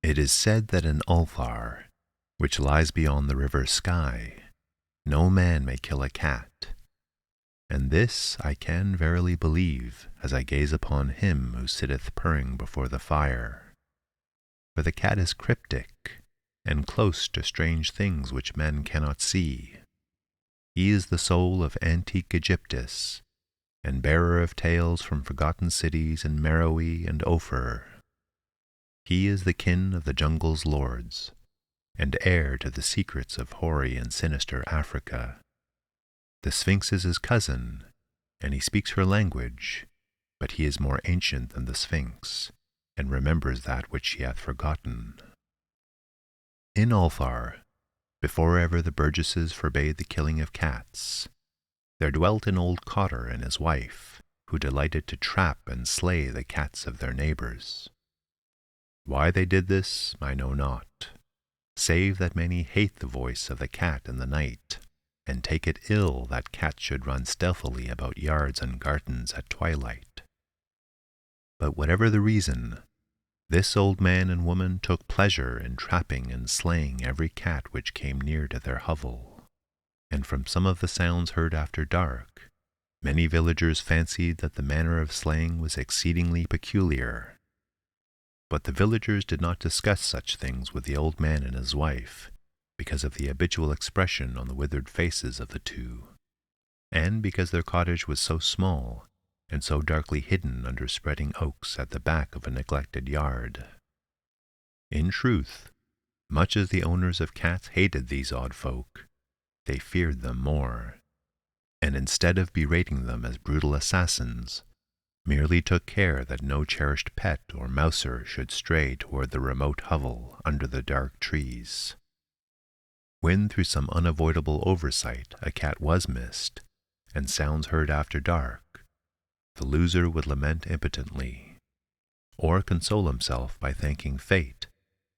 It is said that in Ulthar, which lies beyond the river Skye, no man may kill a cat, and this I can verily believe as I gaze upon him who sitteth purring before the fire. For the cat is cryptic, and close to strange things which men cannot see. He is the soul of antique Egyptus, and bearer of tales from forgotten cities in Meroe and Ophir. He is the kin of the jungle's lords, and heir to the secrets of hoary and sinister Africa. The Sphinx is his cousin, and he speaks her language, but he is more ancient than the Sphinx, and remembers that which she hath forgotten. In Ulthar, before ever the burgesses forbade the killing of cats, there dwelt an old cotter and his wife, who delighted to trap and slay the cats of their neighbors. Why they did this, I know not, save that many hate the voice of the cat in the night, and take it ill that cats should run stealthily about yards and gardens at twilight. But whatever the reason, this old man and woman took pleasure in trapping and slaying every cat which came near to their hovel, and from some of the sounds heard after dark, many villagers fancied that the manner of slaying was exceedingly peculiar. But the villagers did not discuss such things with the old man and his wife, because of the habitual expression on the withered faces of the two, and because their cottage was so small and so darkly hidden under spreading oaks at the back of a neglected yard. In truth, much as the owners of cats hated these odd folk, they feared them more, and instead of berating them as brutal assassins, merely took care that no cherished pet or mouser should stray toward the remote hovel under the dark trees. When through some unavoidable oversight a cat was missed, and sounds heard after dark, the loser would lament impotently, or console himself by thanking fate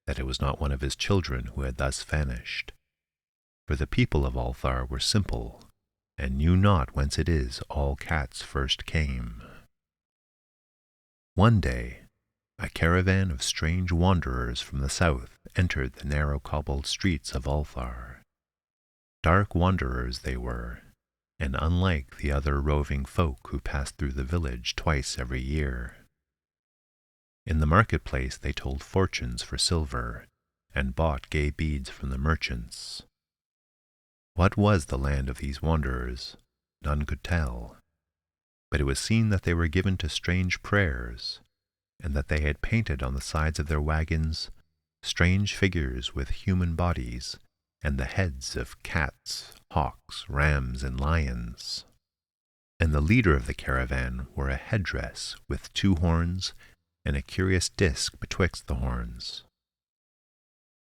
that it was not one of his children who had thus vanished. For the people of Ulthar were simple, and knew not whence it is all cats first came. One day, a caravan of strange wanderers from the south entered the narrow cobbled streets of Ulthar. Dark wanderers they were, and unlike the other roving folk who passed through the village twice every year. In the marketplace they told fortunes for silver, and bought gay beads from the merchants. What was the land of these wanderers? None could tell. But it was seen that they were given to strange prayers, and that they had painted on the sides of their wagons strange figures with human bodies and the heads of cats, hawks, rams, and lions. And the leader of the caravan wore a headdress with 2 horns and a curious disc betwixt the horns.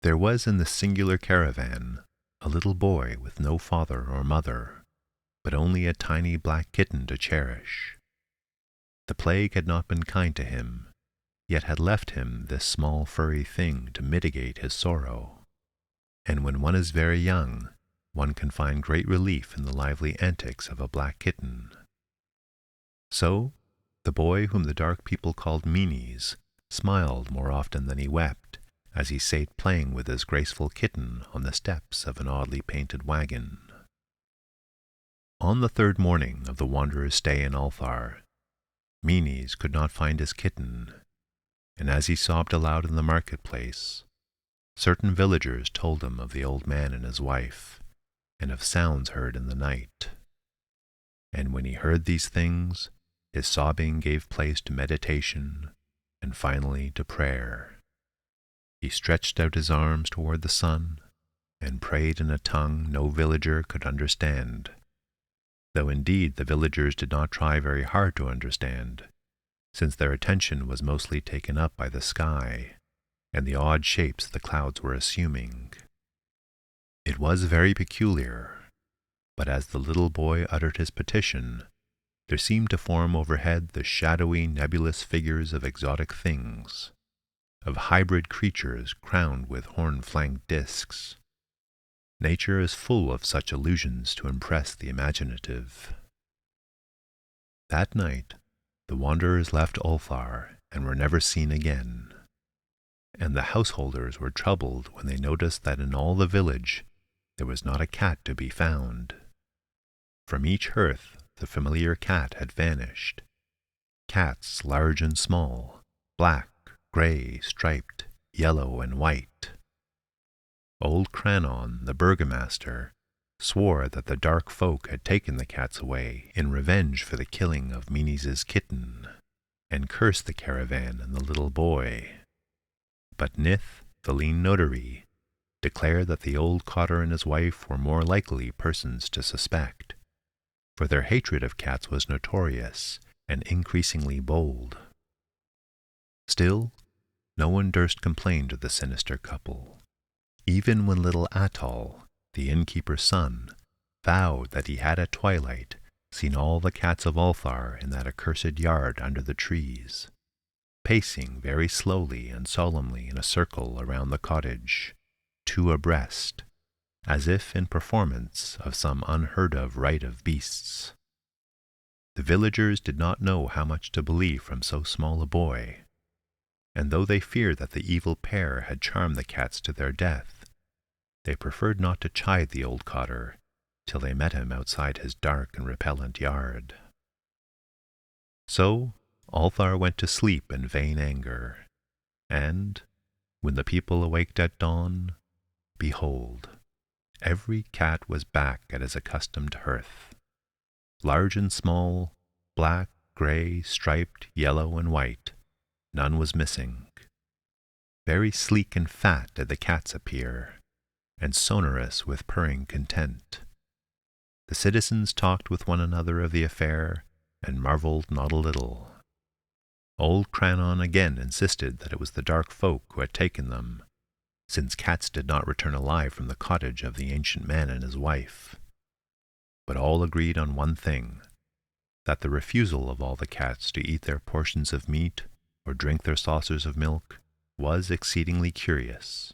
There was in the singular caravan a little boy with no father or mother, but only a tiny black kitten to cherish. The plague had not been kind to him, yet had left him this small furry thing to mitigate his sorrow. And when one is very young, one can find great relief in the lively antics of a black kitten. So, the boy whom the dark people called Meanies smiled more often than he wept, as he sate playing with his graceful kitten on the steps of an oddly painted wagon. On the 3rd morning of the wanderer's stay in Ulthar, Meanies could not find his kitten, and as he sobbed aloud in the marketplace, certain villagers told him of the old man and his wife, and of sounds heard in the night. And when he heard these things, his sobbing gave place to meditation, and finally to prayer. He stretched out his arms toward the sun, and prayed in a tongue no villager could understand, though indeed the villagers did not try very hard to understand, since their attention was mostly taken up by the sky and the odd shapes the clouds were assuming. It was very peculiar, but as the little boy uttered his petition, there seemed to form overhead the shadowy, nebulous figures of exotic things, of hybrid creatures crowned with horn-flanked discs. Nature is full of such illusions to impress the imaginative. That night, the wanderers left Ulthar and were never seen again. and the householders were troubled when they noticed that in all the village there was not a cat to be found. From each hearth the familiar cat had vanished. Cats large and small, black, gray, striped, yellow, and white. Old Cranon, the burgomaster, swore that the dark folk had taken the cats away in revenge for the killing of Meanies' kitten, and cursed the caravan and the little boy. But Nith, the lean notary, declared that the old cotter and his wife were more likely persons to suspect, for their hatred of cats was notorious and increasingly bold. Still, no one durst complain to the sinister couple, even when little Atoll, the innkeeper's son, vowed that he had at twilight seen all the cats of Ulthar in that accursed yard under the trees, pacing very slowly and solemnly in a circle around the cottage, two abreast, as if in performance of some unheard-of rite of beasts. The villagers did not know how much to believe from so small a boy, and though they feared that the evil pair had charmed the cats to their death, they preferred not to chide the old cotter till they met him outside his dark and repellent yard. So Ulthar went to sleep in vain anger, and, when the people awaked at dawn, behold, every cat was back at his accustomed hearth. Large and small, black, gray, striped, yellow, and white, none was missing. Very sleek and fat did the cats appear, and sonorous with purring content. The citizens talked with one another of the affair, and marveled not a little. Old Cranon again insisted that it was the dark folk who had taken them, since cats did not return alive from the cottage of the ancient man and his wife. But all agreed on one thing, that the refusal of all the cats to eat their portions of meat or drink their saucers of milk was exceedingly curious.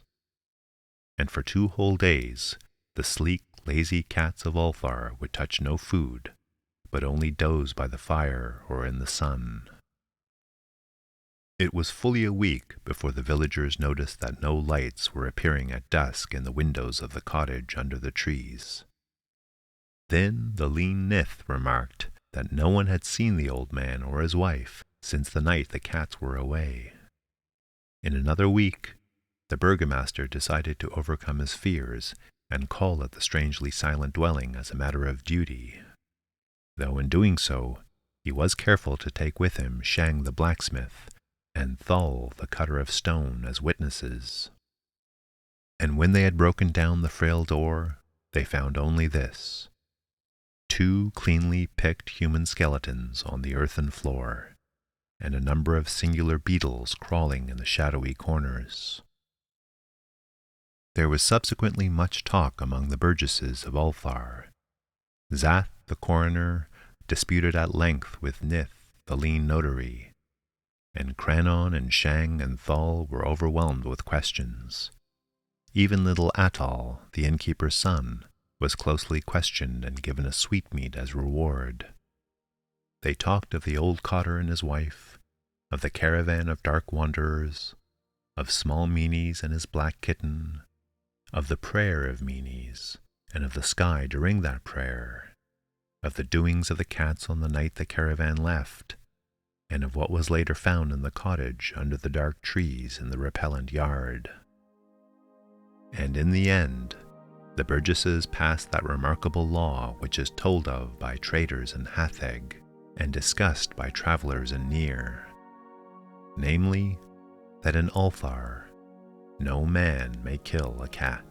And for 2 whole days the sleek, lazy cats of Ulthar would touch no food, but only doze by the fire or in the sun. It was fully a week before the villagers noticed that no lights were appearing at dusk in the windows of the cottage under the trees. Then the lean Nith remarked that no one had seen the old man or his wife since the night the cats were away. In another week, the burgomaster decided to overcome his fears and call at the strangely silent dwelling as a matter of duty, though in doing so he was careful to take with him Shang the blacksmith and Thal the cutter of stone as witnesses. And when they had broken down the frail door, they found only this: 2 cleanly picked human skeletons on the earthen floor, and a number of singular beetles crawling in the shadowy corners. There was subsequently much talk among the burgesses of Ulthar. Zath, the coroner, disputed at length with Nith, the lean notary, and Cranon and Shang and Thal were overwhelmed with questions. Even little Atoll, the innkeeper's son, was closely questioned and given a sweetmeat as reward. They talked of the old cotter and his wife, of the caravan of dark wanderers, of small Meanies and his black kitten, of the prayer of Meanies, and of the sky during that prayer, of the doings of the cats on the night the caravan left, and of what was later found in the cottage under the dark trees in the repellent yard. And in the end, the burgesses passed that remarkable law which is told of by traders in Hatheg and discussed by travelers in Near, namely, that in Ulthar no man may kill a cat.